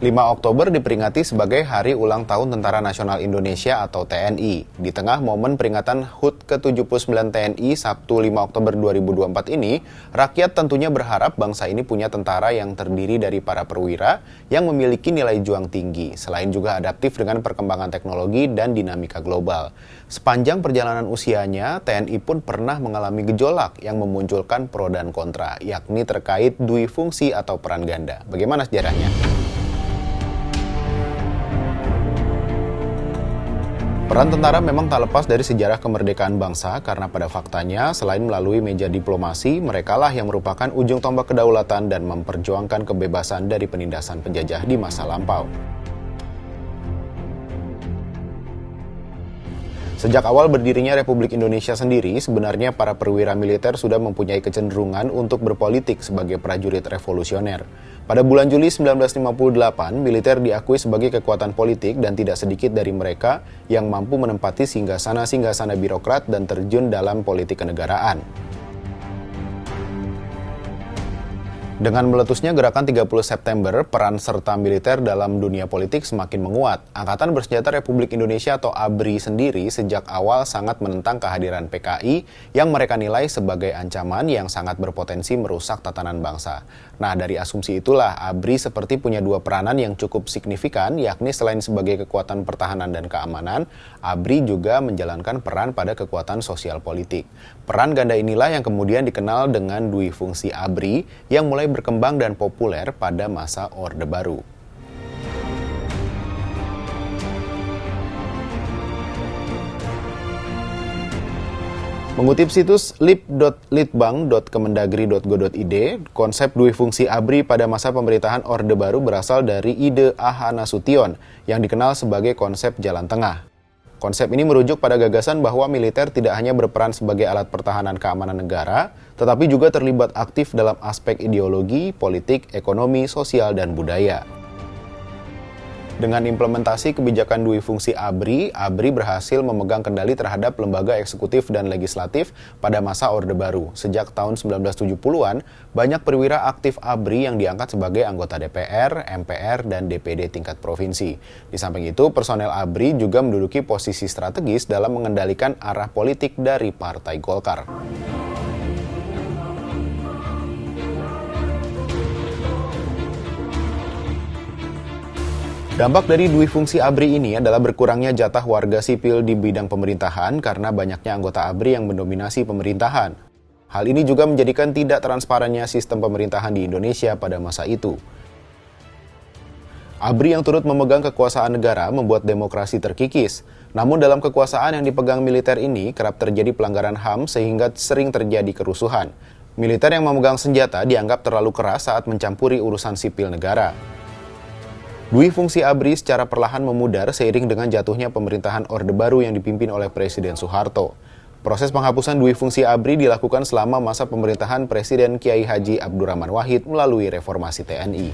5 Oktober diperingati sebagai Hari Ulang Tahun Tentara Nasional Indonesia atau TNI. Di tengah momen peringatan HUT ke-79 TNI Sabtu 5 Oktober 2024 ini, rakyat tentunya berharap bangsa ini punya tentara yang terdiri dari para perwira yang memiliki nilai juang tinggi, selain juga adaptif dengan perkembangan teknologi dan dinamika global. Sepanjang perjalanan usianya, TNI pun pernah mengalami gejolak yang memunculkan pro dan kontra, yakni terkait dui fungsi atau peran ganda. Bagaimana sejarahnya? Peran tentara memang tak lepas dari sejarah kemerdekaan bangsa karena pada faktanya, selain melalui meja diplomasi, merekalah yang merupakan ujung tombak kedaulatan dan memperjuangkan kebebasan dari penindasan penjajah di masa lampau. Sejak awal berdirinya Republik Indonesia sendiri, sebenarnya para perwira militer sudah mempunyai kecenderungan untuk berpolitik sebagai prajurit revolusioner. Pada bulan Juli 1958, militer diakui sebagai kekuatan politik dan tidak sedikit dari mereka yang mampu menempati singgasana-singgasana birokrat dan terjun dalam politik kenegaraan. Dengan meletusnya gerakan 30 September, peran serta militer dalam dunia politik semakin menguat. Angkatan Bersenjata Republik Indonesia atau ABRI sendiri sejak awal sangat menentang kehadiran PKI yang mereka nilai sebagai ancaman yang sangat berpotensi merusak tatanan bangsa. Nah, dari asumsi itulah ABRI seperti punya dua peranan yang cukup signifikan, yakni selain sebagai kekuatan pertahanan dan keamanan, ABRI juga menjalankan peran pada kekuatan sosial politik. Peran ganda inilah yang kemudian dikenal dengan dui fungsi ABRI yang mulai berkembang dan populer pada masa Orde Baru. Mengutip situs lip.litbang.kemendagri.go.id, konsep dui fungsi ABRI pada masa pemerintahan Orde Baru berasal dari ide A.H. Nasution yang dikenal sebagai konsep jalan tengah. Konsep ini merujuk pada gagasan bahwa militer tidak hanya berperan sebagai alat pertahanan keamanan negara, tetapi juga terlibat aktif dalam aspek ideologi, politik, ekonomi, sosial, dan budaya. Dengan implementasi kebijakan dui fungsi ABRI, ABRI berhasil memegang kendali terhadap lembaga eksekutif dan legislatif pada masa Orde Baru. Sejak tahun 1970-an, banyak perwira aktif ABRI yang diangkat sebagai anggota DPR, MPR, dan DPD tingkat provinsi. Di samping itu, personel ABRI juga menduduki posisi strategis dalam mengendalikan arah politik dari Partai Golkar. Dampak dari dui fungsi ABRI ini adalah berkurangnya jatah warga sipil di bidang pemerintahan karena banyaknya anggota ABRI yang mendominasi pemerintahan. Hal ini juga menjadikan tidak transparannya sistem pemerintahan di Indonesia pada masa itu. ABRI yang turut memegang kekuasaan negara membuat demokrasi terkikis. Namun dalam kekuasaan yang dipegang militer ini kerap terjadi pelanggaran HAM sehingga sering terjadi kerusuhan. Militer yang memegang senjata dianggap terlalu keras saat mencampuri urusan sipil negara. Dui fungsi ABRI secara perlahan memudar seiring dengan jatuhnya pemerintahan Orde Baru yang dipimpin oleh Presiden Soeharto. Proses penghapusan dui fungsi ABRI dilakukan selama masa pemerintahan Presiden Kiai Haji Abdurrahman Wahid melalui reformasi TNI.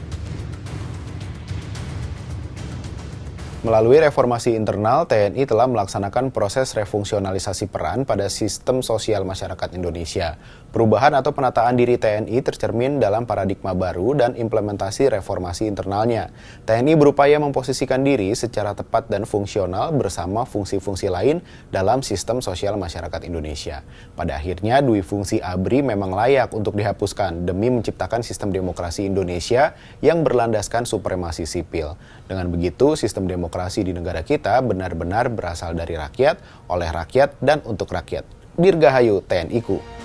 Melalui reformasi internal, TNI telah melaksanakan proses refungsionalisasi peran pada sistem sosial masyarakat Indonesia. Perubahan atau penataan diri TNI tercermin dalam paradigma baru dan implementasi reformasi internalnya. TNI berupaya memposisikan diri secara tepat dan fungsional bersama fungsi-fungsi lain dalam sistem sosial masyarakat Indonesia. Pada akhirnya, dui fungsi ABRI memang layak untuk dihapuskan demi menciptakan sistem demokrasi Indonesia yang berlandaskan supremasi sipil. Dengan begitu, sistem demokrasi di negara kita benar-benar berasal dari rakyat, oleh rakyat, dan untuk rakyat. Dirgahayu TNI-ku.